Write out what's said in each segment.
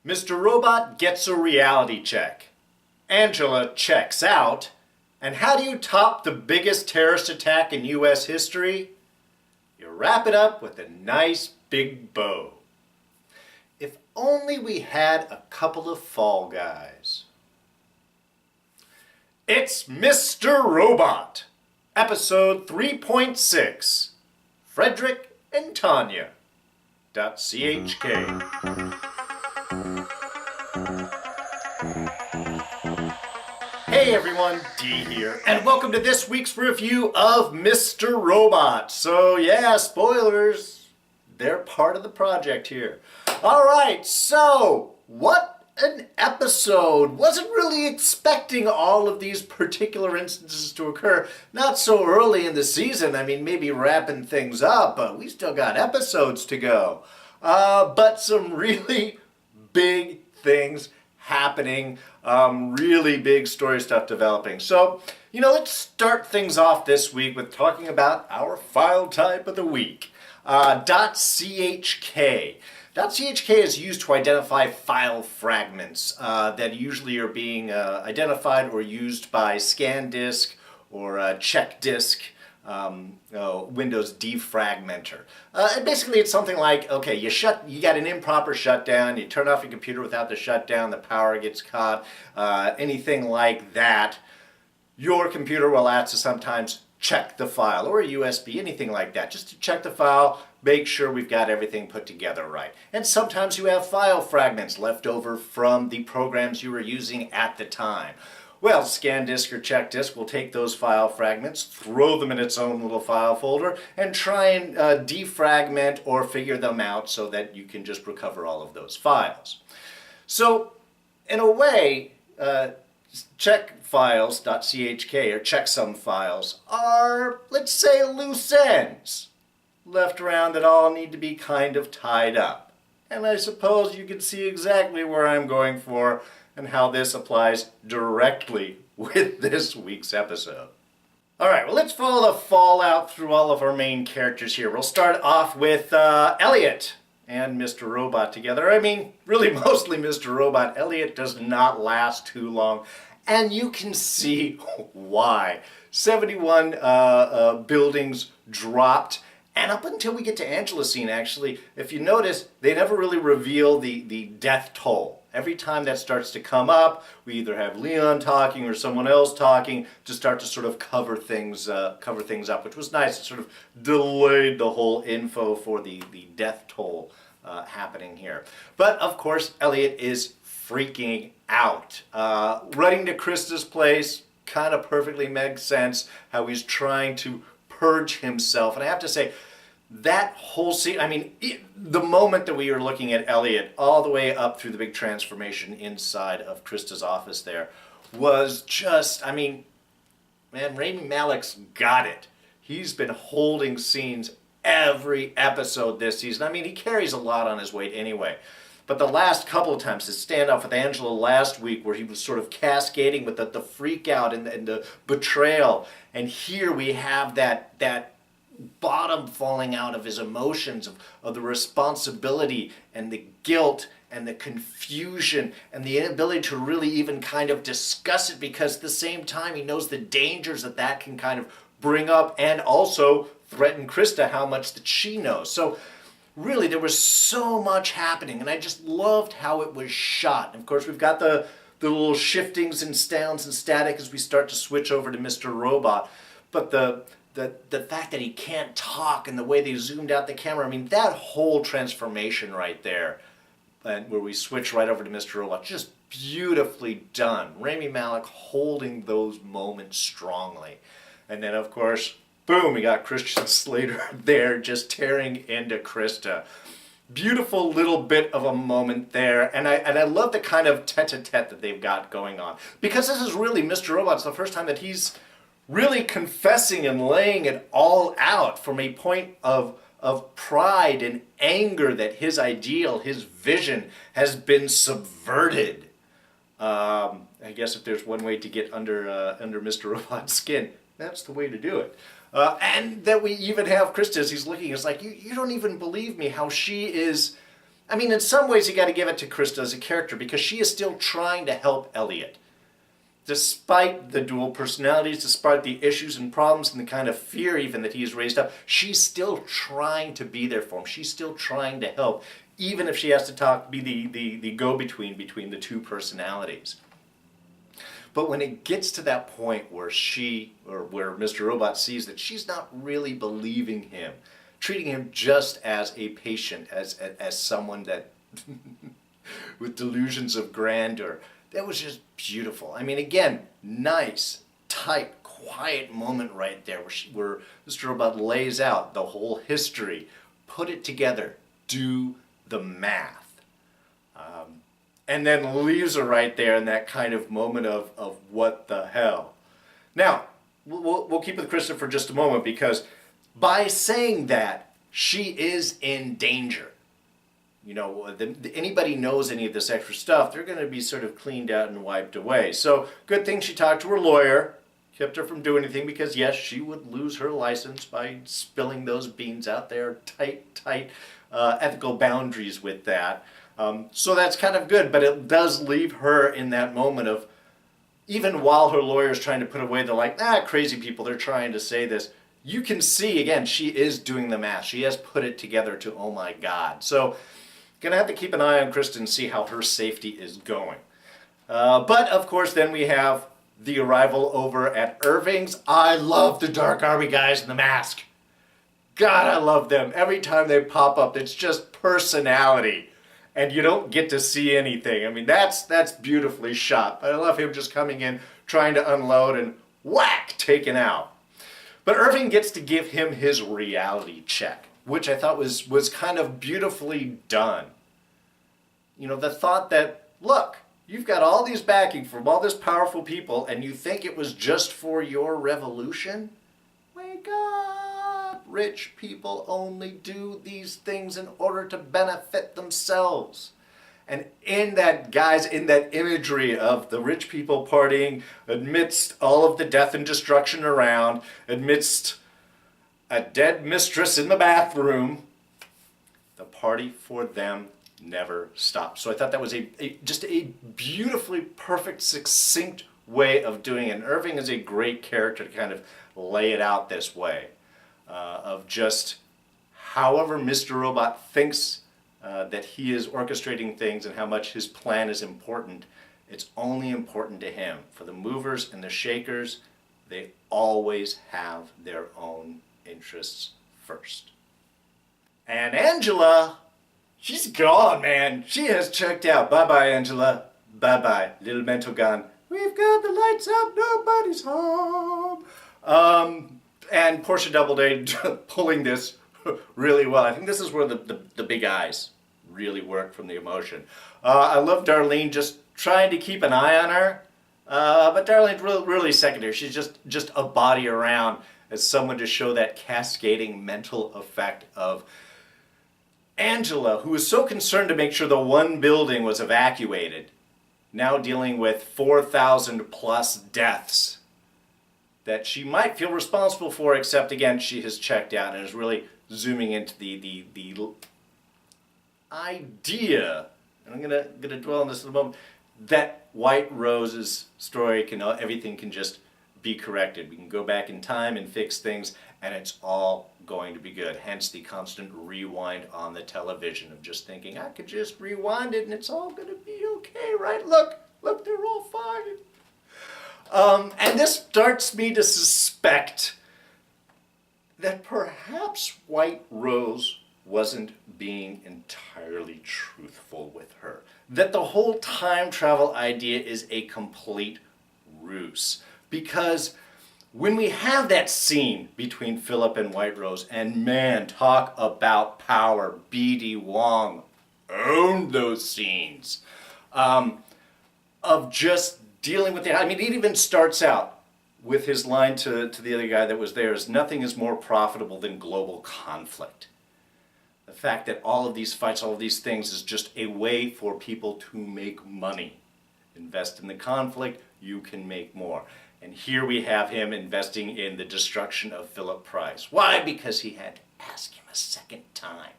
Mr. Robot gets a reality check. Angela checks out. And how do you top the biggest terrorist attack in U.S. history? You wrap it up with a nice big bow. If only we had a couple of fall guys. It's Mr. Robot, episode 3.6, fredrick+tanya. .chk. Hey everyone, D here, and welcome to this week's review of Mr. Robot. So yeah, spoilers, they're part of the project here. Alright, so what an episode. Wasn't really expecting all of these particular instances to occur. Not so early in the season, I mean maybe wrapping things up, but we still got episodes to go. But some really big things happening, really big story stuff developing. So, let's start things off this week with talking about our file type of the week. .chk. .chk is used to identify file fragments that usually are being identified or used by ScanDisk or check disk. Windows defragmenter. And basically it's something like, okay, you got an improper shutdown, you turn off your computer without the shutdown, the power gets caught, anything like that. Your computer will ask to sometimes check the file, or a USB, anything like that, just to check the file, make sure we've got everything put together right. And sometimes you have file fragments left over from the programs you were using at the time. Well, ScanDisk or CheckDisk will take those file fragments, throw them in its own little file folder, and try and defragment or figure them out so that you can just recover all of those files. So, in a way, check files, .chk, or checksum files, are, let's say, loose ends left around that all need to be kind of tied up. And I suppose you can see exactly where I'm going for and how this applies directly with this week's episode. Alright, well let's follow the fallout through all of our main characters here. We'll start off with Elliot and Mr. Robot together. I mean, really mostly Mr. Robot. Elliot does not last too long, and you can see why. 71 buildings dropped. And up until we get to Angela's scene, actually, if you notice, they never really reveal the death toll. Every time that starts to come up, we either have Leon talking or someone else talking to start to sort of cover things up, which was nice. It sort of delayed the whole info for the death toll happening here. But, of course, Elliot is freaking out. Running to Krista's place kind of perfectly makes sense, how he's trying to purge himself. And I have to say, that whole scene, I mean, the moment that we were looking at Elliot all the way up through the big transformation inside of Krista's office there was just, I mean, man, Rami Malek's got it. He's been holding scenes every episode this season. I mean, he carries a lot on his weight anyway. But the last couple of times, his standoff with Angela last week where he was sort of cascading with the freak out and the betrayal. And here we have that bottom falling out of his emotions, of the responsibility and the guilt and the confusion and the inability to really even kind of discuss it, because at the same time he knows the dangers that can kind of bring up and also threaten Krista how much that she knows. So really there was so much happening, and I just loved how it was shot. And of course we've got the little shiftings and sounds and static as we start to switch over to Mr. Robot. But the fact that he can't talk and the way they zoomed out the camera, I mean, that whole transformation right there, and where we switch right over to Mr. Robot, just beautifully done. Rami Malek holding those moments strongly. And then, of course, boom, we got Christian Slater there just tearing into Krista. Beautiful little bit of a moment there, and I love the kind of tete-a-tete that they've got going on. Because this is really Mr. Robot's the first time that he's really confessing and laying it all out from a point of pride and anger that his ideal, his vision, has been subverted. I guess if there's one way to get under Mr. Robot's skin, that's the way to do it. And that we even have Krista as he's looking, it's like, you don't even believe me how she is I mean, in some ways you got to give it to Krista as a character because she is still trying to help Elliot. Despite the dual personalities, despite the issues and problems and the kind of fear even that he's raised up, she's still trying to be there for him. She's still trying to help, even if she has to be the go-between between the two personalities. But when it gets to that point where where Mr. Robot sees that she's not really believing him, treating him just as a patient, as someone that with delusions of grandeur, that was just beautiful. I mean, again, nice, tight, quiet moment right there where Mr. Robot lays out the whole history, put it together, do the math. And then leaves her right there in that kind of moment of what the hell. Now, we'll keep with Krista for just a moment because by saying that, she is in danger. You know, anybody knows any of this extra stuff, they're going to be sort of cleaned out and wiped away. So, good thing she talked to her lawyer, kept her from doing anything because, yes, she would lose her license by spilling those beans out there. Tight ethical boundaries with that. So that's kind of good, but it does leave her in that moment of, even while her lawyer is trying to put away the crazy people, they're trying to say this, you can see, again, she is doing the math. She has put it together to, oh my God. So, gonna have to keep an eye on Kristen and see how her safety is going. But, of course, then we have the arrival over at Irving's. I love the Dark Army guys in the mask. God, I love them. Every time they pop up, it's just personality. And you don't get to see anything. I mean, that's beautifully shot. But I love him just coming in, trying to unload, and whack, taken out. But Irving gets to give him his reality check, which I thought was kind of beautifully done. You know, the thought that, look, you've got all these backing from all these powerful people, and you think it was just for your revolution? Wake up! Rich people only do these things in order to benefit themselves. And in that, guys, in that imagery of the rich people partying amidst all of the death and destruction around, amidst a dead mistress in the bathroom, the party for them never stops. So I thought that was just a beautifully perfect, succinct way of doing it. And Irving is a great character to kind of lay it out this way. Of just however Mr. Robot thinks that he is orchestrating things and how much his plan is important, it's only important to him. For the movers and the shakers, they always have their own interests first. And Angela, she's gone, man. She has checked out. Bye-bye, Angela. Bye-bye. Little mental gone. We've got the lights up, nobody's home. And Portia Doubleday pulling this really well. I think this is where the big eyes really work from the emotion. I love Darlene just trying to keep an eye on her. But Darlene's really secondary. She's just a body around as someone to show that cascading mental effect of Angela, who was so concerned to make sure the one building was evacuated, now dealing with 4,000 plus deaths that she might feel responsible for, except again, she has checked out and is really zooming into the idea, and I'm gonna dwell on this in a moment, that Whiterose's story everything can just be corrected. We can go back in time and fix things, and it's all going to be good. Hence the constant rewind on the television of just thinking, I could just rewind it and it's all going to be okay, right? Look, they're all fine. And this starts me to suspect that perhaps Whiterose wasn't being entirely truthful with her. That the whole time travel idea is a complete ruse. Because when we have that scene between Philip and Whiterose, and man, talk about power, B.D. Wong owned those scenes, of just dealing with it. I mean, it even starts out with his line to the other guy that was there, is nothing is more profitable than global conflict. The fact that all of these fights, all of these things is just a way for people to make money. Invest in the conflict, you can make more. And here we have him investing in the destruction of Philip Price. Why? Because he had to ask him a second time.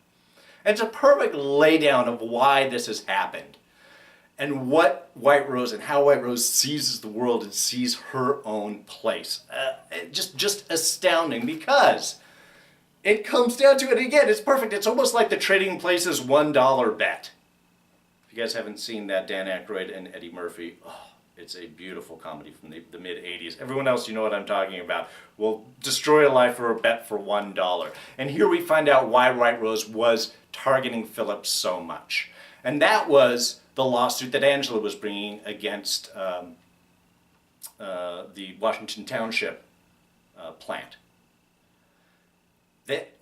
And it's a perfect laydown of why this has happened and what Whiterose and how Whiterose sees the world and sees her own place. Just astounding, because it comes down to it again. It's perfect. It's almost like the Trading Places $1 bet. If you guys haven't seen that, Dan Aykroyd and Eddie Murphy, oh, it's a beautiful comedy from the mid-'80s. Everyone else, you know what I'm talking about, will destroy a life for a bet for $1. And here we find out why Whiterose was targeting Philip so much. And that was the lawsuit that Angela was bringing against the Washington Township plant.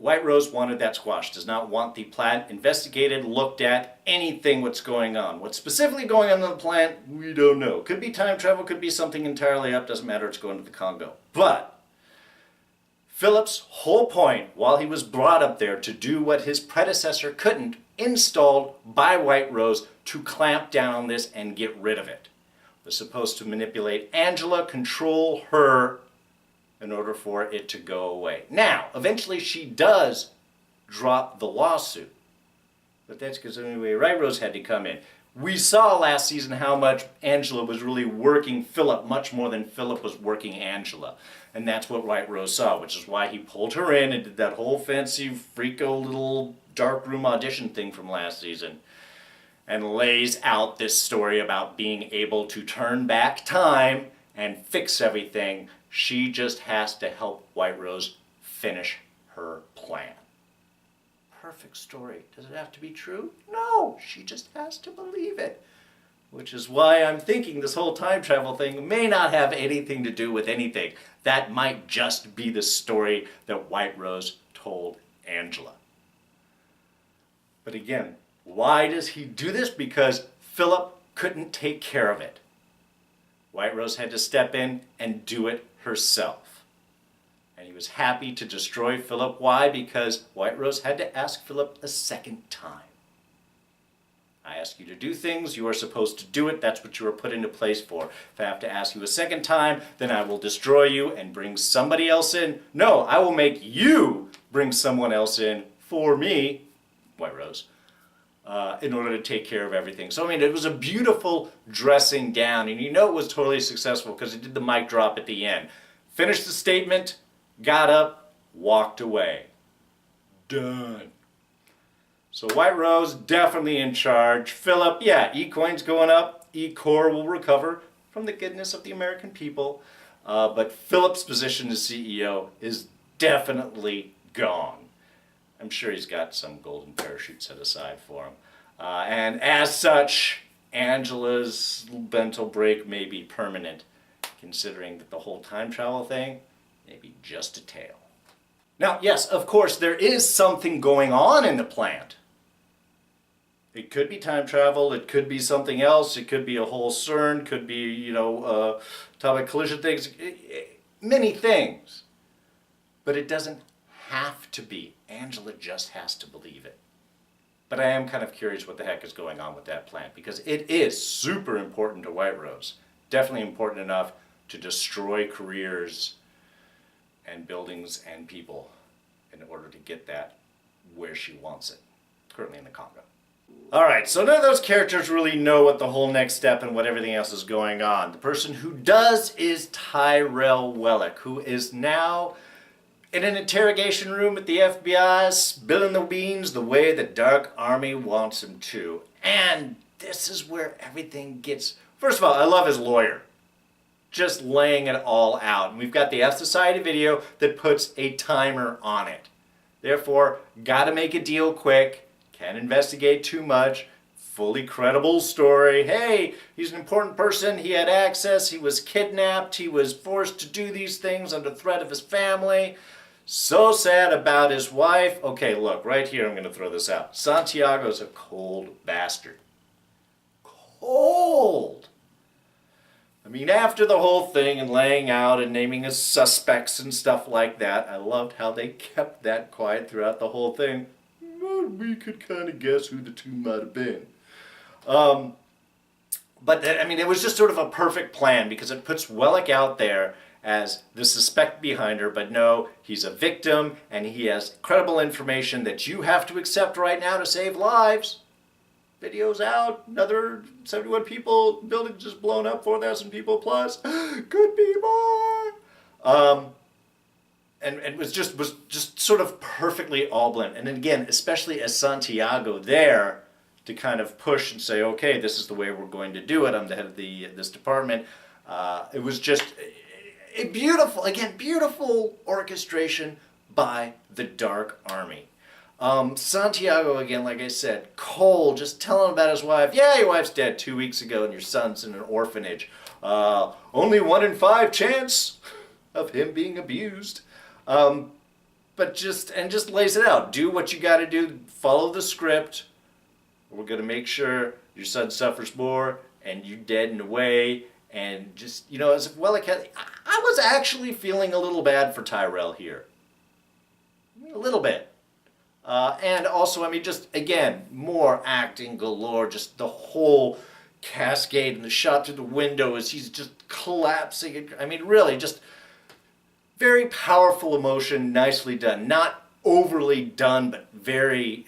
Whiterose wanted that squashed, does not want the plant investigated, looked at, anything what's going on. What's specifically going on in the plant, we don't know. Could be time travel, could be something entirely up, doesn't matter, it's going to the Congo. But Philip's whole point, while he was brought up there to do what his predecessor couldn't, installed by Whiterose to clamp down on this and get rid of it, was supposed to manipulate Angela, control her, in order for it to go away. Now, eventually she does drop the lawsuit. But that's because anyway, Whiterose had to come in. We saw last season how much Angela was really working Philip much more than Philip was working Angela. And that's what Whiterose saw, which is why he pulled her in and did that whole fancy freako little darkroom audition thing from last season. And lays out this story about being able to turn back time and fix everything. She just has to help Whiterose finish her plan. Perfect story. Does it have to be true? No, she just has to believe it. Which is why I'm thinking this whole time travel thing may not have anything to do with anything. That might just be the story that Whiterose told Angela. But again, why does he do this? Because Philip couldn't take care of it. Whiterose had to step in and do it herself. And he was happy to destroy Philip. Why? Because Whiterose had to ask Philip a second time. I ask you to do things, you are supposed to do it, that's what you are put into place for. If I have to ask you a second time, then I will destroy you and bring somebody else in. No, I will make you bring someone else in for me, Whiterose, in order to take care of everything. So, I mean, it was a beautiful dressing down, and you know it was totally successful because it did the mic drop at the end. Finished the statement, got up, walked away. Done. So Whiterose definitely in charge. Philip, yeah, E-coin's going up. E-core will recover from the goodness of the American people. But Philip's position as CEO is definitely gone. I'm sure he's got some golden parachute set aside for him. And as such, Angela's mental break may be permanent, considering that the whole time travel thing may be just a tale. Now, yes, of course, there is something going on in the plant. It could be time travel, it could be something else, it could be a whole CERN, could be, atomic collision things, many things. But it doesn't have to be. Angela just has to believe it. But I am kind of curious what the heck is going on with that plant, because it is super important to Whiterose. Definitely important enough to destroy careers and buildings and people in order to get that where she wants it, currently in the Congo. Alright, so none of those characters really know what the whole next step and what everything else is going on. The person who does is Tyrell Wellick, who is now in an interrogation room at the FBI, spilling the beans the way the Dark Army wants him to. And this is where everything gets... First of all, I love his lawyer. Just laying it all out. And we've got the F Society video that puts a timer on it. Therefore, gotta make a deal quick. Can't investigate too much. Fully credible story. Hey, he's an important person. He had access. He was kidnapped. He was forced to do these things under threat of his family. So sad about his wife. Okay, look, right here I'm going to throw this out. Santiago's a cold bastard. Cold! I mean, after the whole thing and laying out and naming his suspects and stuff like that, I loved how they kept that quiet throughout the whole thing. Well, we could kind of guess who the two might have been. But, I mean, it was just sort of a perfect plan because it puts Wellick out there as the suspect behind her, but no, he's a victim, and he has credible information that you have to accept right now to save lives. Video's out, another 71 people, building just blown up, 4,000 people plus, could be more. And it was just sort of perfectly all blend. And then again, especially as Santiago there to kind of push and say, okay, this is the way we're going to do it. I'm the head of this department. It was just a beautiful, again, beautiful orchestration by the Dark Army. Santiago, again, like I said, Cole, just telling about his wife. Yeah, your wife's dead 2 weeks ago and your son's in an orphanage. Only 1 in 5 chance of him being abused. But just lays it out. Do what you got to do. Follow the script. We're going to make sure your son suffers more and you're dead in a way. And just, you know, as well, I was actually feeling a little bad for Tyrell here. A little bit. And also, I mean, just, again, more acting galore. Just the whole cascade and the shot through the window as he's just collapsing. I mean, really, just very powerful emotion, nicely done. Not overly done, but very,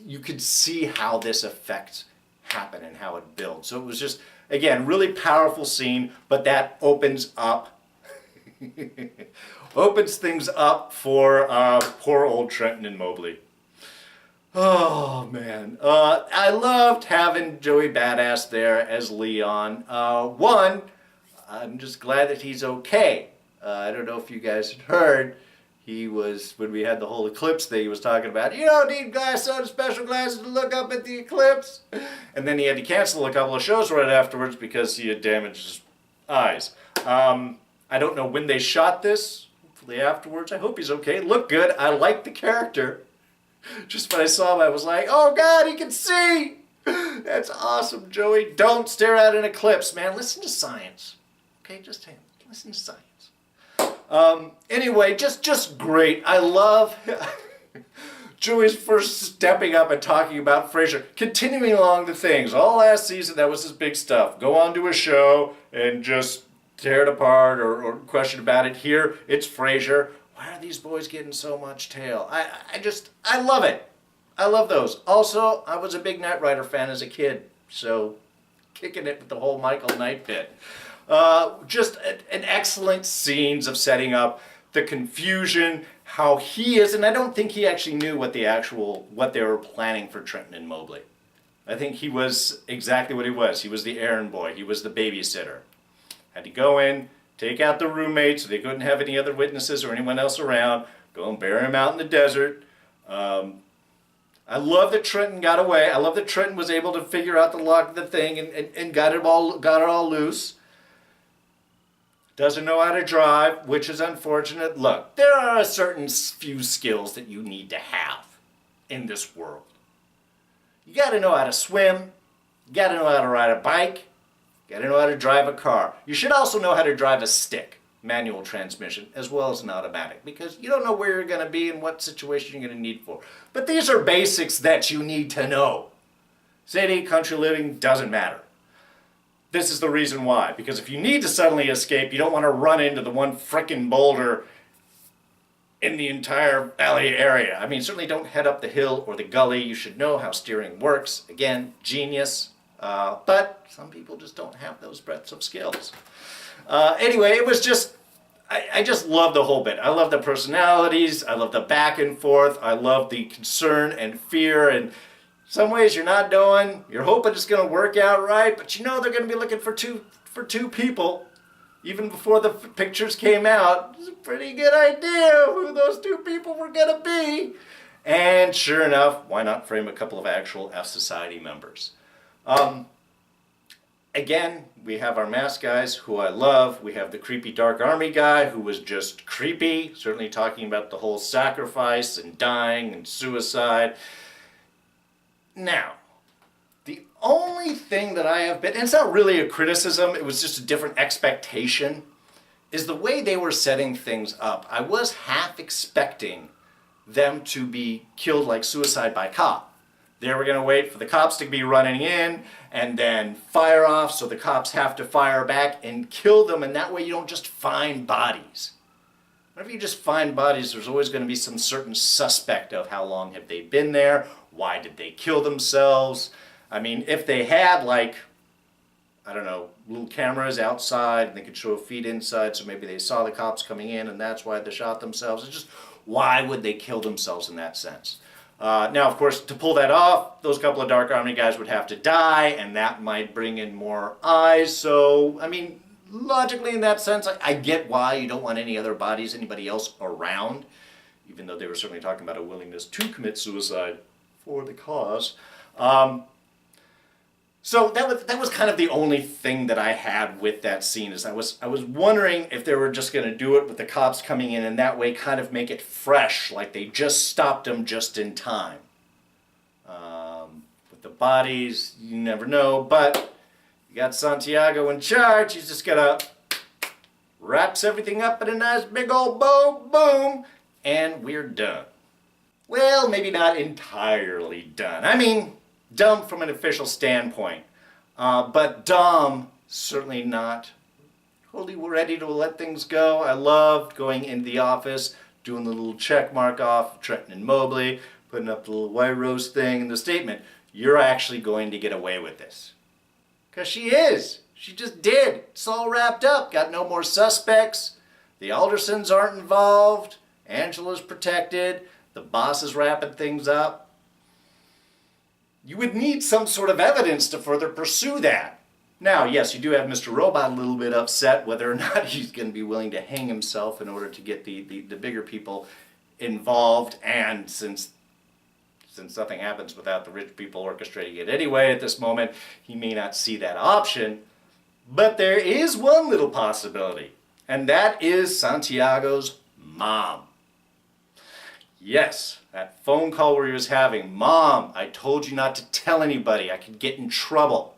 you could see how this effect happened and how it builds. So it was just, again, really powerful scene, but that opens up, opens things up for poor old Trenton and Mobley. Oh, man. I loved having Joey Badass there as Leon. One, I'm just glad that he's okay. I don't know if you guys had heard, he was, when we had the whole eclipse thing, he was talking about, you don't need special glasses to look up at the eclipse. And then he had to cancel a couple of shows right afterwards because he had damaged his eyes. I don't know when they shot this, hopefully afterwards. I hope he's okay. Looked good. I liked the character. Just when I saw him, I was like, oh God, he can see. That's awesome, Joey. Don't stare at an eclipse, man. Listen to science. Okay, just listen to science. Anyway, just great. I love Joey's first stepping up and talking about Frasier, continuing along the things. All last season, that was his big stuff. Go on to a show and just tear it apart or question about it. Here, it's Frasier. Why are these boys getting so much tail? I love it. I love those. Also, I was a big Knight Rider fan as a kid, so kicking it with the whole Michael Knight bit. Just an excellent scenes of setting up the confusion, how he is, and I don't think he actually knew what they were planning for Trenton and Mobley. I think he was exactly what he was. He was the errand boy. He was the babysitter. Had to go in, take out the roommate so they couldn't have any other witnesses or anyone else around, go and bury him out in the desert. I love that Trenton got away. I love that Trenton was able to figure out the lock of the thing and got it all loose. Doesn't know how to drive, which is unfortunate. Look, there are a certain few skills that you need to have in this world. You got to know how to swim. You got to know how to ride a bike. You got to know how to drive a car. You should also know how to drive a stick, manual transmission, as well as an automatic, because you don't know where you're going to be and what situation you're going to need for. But these are basics that you need to know. City, country living, doesn't matter. This is the reason why. Because if you need to suddenly escape, you don't want to run into the one frickin' boulder in the entire valley area. I mean, certainly don't head up the hill or the gully. You should know how steering works. Again, genius. But some people just don't have those breadths of skills. Anyway, it was just, I just love the whole bit. I love the personalities. I love the back and forth. I love the concern and fear, and some ways you're not doing, you're hoping it's going to work out right, but you know they're going to be looking for two people. Even before the pictures came out, it's a pretty good idea who those two people were going to be. And sure enough, why not frame a couple of actual F Society members? Again, we have our mask guys who I love. We have the creepy Dark Army guy who was just creepy, certainly talking about the whole sacrifice and dying and suicide. Now, the only thing that I have been, and it's not really a criticism, it was just a different expectation, is the way they were setting things up. I was half expecting them to be killed like suicide by cop. They were going to wait for the cops to be running in and then fire off, so the cops have to fire back and kill them, and that way you don't just find bodies. Whenever you just find bodies, there's always going to be some certain suspect of how long have they been there, why did they kill themselves. I mean, if they had, like, I don't know, little cameras outside and they could show a feed inside, so maybe they saw the cops coming in and that's why they shot themselves. It's just, why would they kill themselves in that sense? Now, of course, to pull that off, those couple of Dark Army guys would have to die, and that might bring in more eyes. So, I mean, logically in that sense, I get why you don't want any other bodies, anybody else around, even though they were certainly talking about a willingness to commit suicide for the cause. So that was kind of the only thing that I had with that scene, is I was wondering if they were just going to do it with the cops coming in and that way kind of make it fresh, like they just stopped them just in time. With the bodies, you never know, but you got Santiago in charge. He's just gonna wraps everything up in a nice big old bow, boom, and we're done. Well, maybe not entirely done. I mean, dumb from an official standpoint, but dumb certainly not totally ready to let things go. I loved going into the office, doing the little check mark off Trenton and Mobley, putting up the little Whiterose thing and the statement, you're actually going to get away with this. Because she is. She just did. It's all wrapped up. Got no more suspects. The Aldersons aren't involved. Angela's protected. The boss is wrapping things up. You would need some sort of evidence to further pursue that. Now, yes, you do have Mr. Robot a little bit upset whether or not he's going to be willing to hang himself in order to get the bigger people involved, and since nothing happens without the rich people orchestrating it anyway at this moment, he may not see that option. But there is one little possibility, and that is Santiago's mom. Yes, that phone call where he was having, Mom, I told you not to tell anybody, I could get in trouble.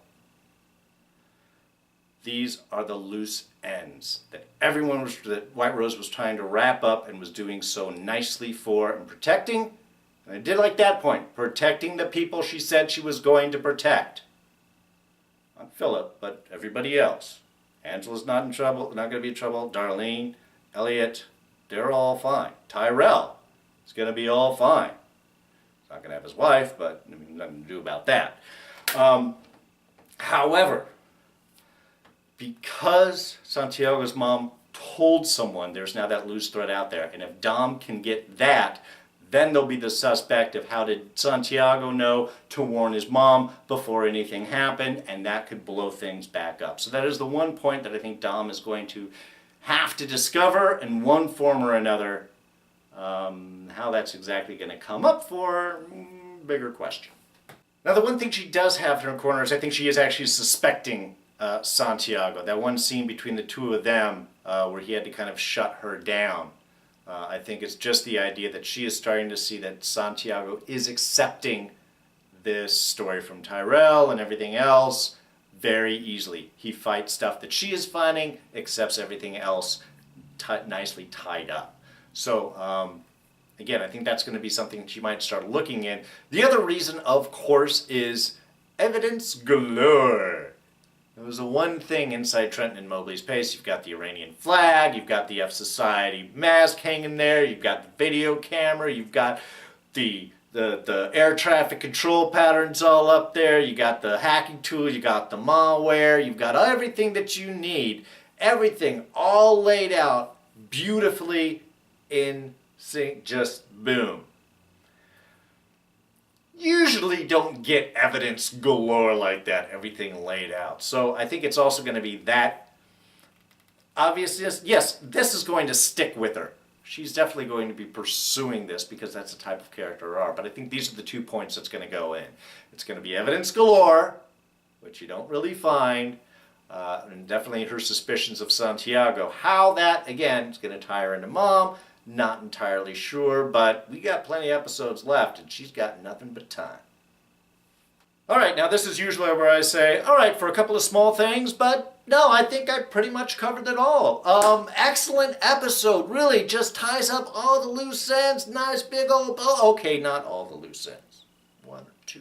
These are the loose ends that that Whiterose was trying to wrap up and was doing so nicely for and protecting. And I did like that point, protecting the people she said she was going to protect. Not Philip, but everybody else. Angela's not in trouble, not going to be in trouble. Darlene, Elliot, they're all fine. Tyrell is going to be all fine. He's not going to have his wife, but I mean, nothing to do about that. However, because Santiago's mom told someone, there's now that loose thread out there, and if Dom can get that, then there'll be the suspect of how did Santiago know to warn his mom before anything happened, and that could blow things back up. So that is the one point that I think Dom is going to have to discover in one form or another. How that's exactly going to come up for, bigger question. Now the one thing she does have in her corner is I think she is actually suspecting Santiago. That one scene between the two of them where he had to kind of shut her down. I think it's just the idea that she is starting to see that Santiago is accepting this story from Tyrell and everything else very easily. He fights stuff that she is finding, accepts everything else nicely tied up. So, again, I think that's going to be something that you might start looking in. The other reason, of course, is evidence galore. There was the one thing inside Trenton and Mobley's place. You've got the Iranian flag, you've got the F Society mask hanging there, you've got the video camera, you've got the air traffic control patterns all up there, you got the hacking tools, you got the malware, you've got everything that you need, everything all laid out beautifully in sync, just boom. Usually don't get evidence galore like that, everything laid out. So I think it's also going to be that obviousness. Yes, this is going to stick with her. She's definitely going to be pursuing this because that's the type of character her are. But I think these are the 2 points that's going to go in. It's going to be evidence galore, which you don't really find, and definitely her suspicions of Santiago. How that, again, is going to tie her into Mom, not entirely sure, but we got plenty of episodes left, and she's got nothing but time. Alright, now this is usually where I say, alright, for a couple of small things, but no, I think I pretty much covered it all. Excellent episode, really just ties up all the loose ends, nice big old bow. Okay, not all the loose ends, 1 or 2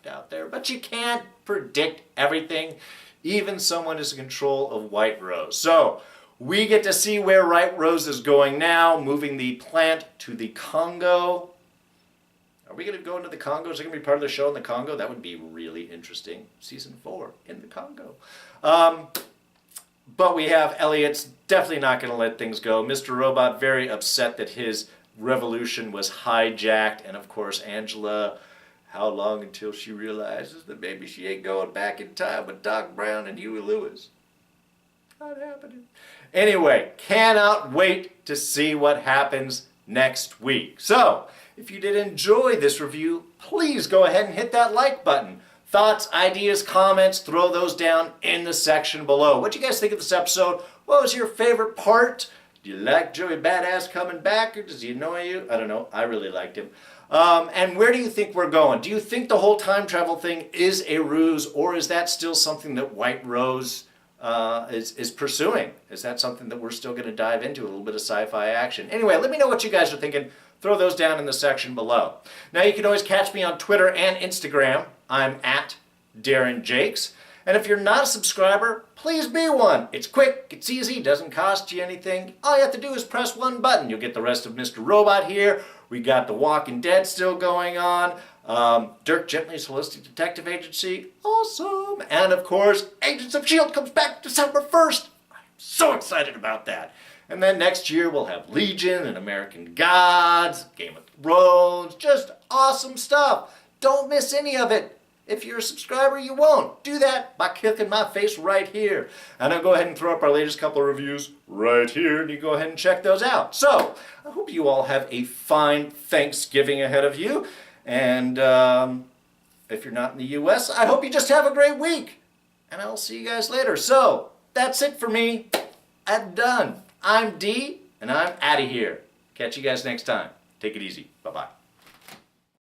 left out there. But you can't predict everything, even someone is in control of Whiterose. So we get to see where Whiterose is going now, moving the plant to the Congo. Are we going to go into the Congo? Is it going to be part of the show in the Congo? That would be really interesting. Season 4 in the Congo. But we have Elliot's definitely not going to let things go. Mr. Robot very upset that his revolution was hijacked. And of course, Angela, how long until she realizes that maybe she ain't going back in time with Doc Brown and Huey Lewis? Not happening. Anyway, cannot wait to see what happens next week. So, if you did enjoy this review, please go ahead and hit that like button. Thoughts, ideas, comments, throw those down in the section below. What do you guys think of this episode? What was your favorite part? Do you like Joey Badass coming back, or does he annoy you? I don't know. I really liked him. And where do you think we're going? Do you think the whole time travel thing is a ruse, or is that still something that Whiterose is pursuing? Is that something that we're still going to dive into, a little bit of sci-fi action? Anyway, let me know what you guys are thinking. Throw those down in the section below. Now you can always catch me on Twitter and Instagram. I'm at Darren Jakes. And if you're not a subscriber, please be one. It's quick, it's easy, doesn't cost you anything. All you have to do is press one button. You'll get the rest of Mr. Robot here. We got The Walking Dead still going on. Dirk Gently's Holistic Detective Agency, awesome. And of course, Agents of S.H.I.E.L.D. comes back December 1st. I'm so excited about that. And then next year we'll have Legion and American Gods, Game of Thrones, just awesome stuff. Don't miss any of it. If you're a subscriber, you won't. Do that by kicking my face right here. And I'll go ahead and throw up our latest couple of reviews right here, and you go ahead and check those out. So, I hope you all have a fine Thanksgiving ahead of you. And if you're not in the U.S., I hope you just have a great week. And I'll see you guys later. So, that's it for me. I'm done. I'm D, and I'm out of here. Catch you guys next time. Take it easy. Bye-bye.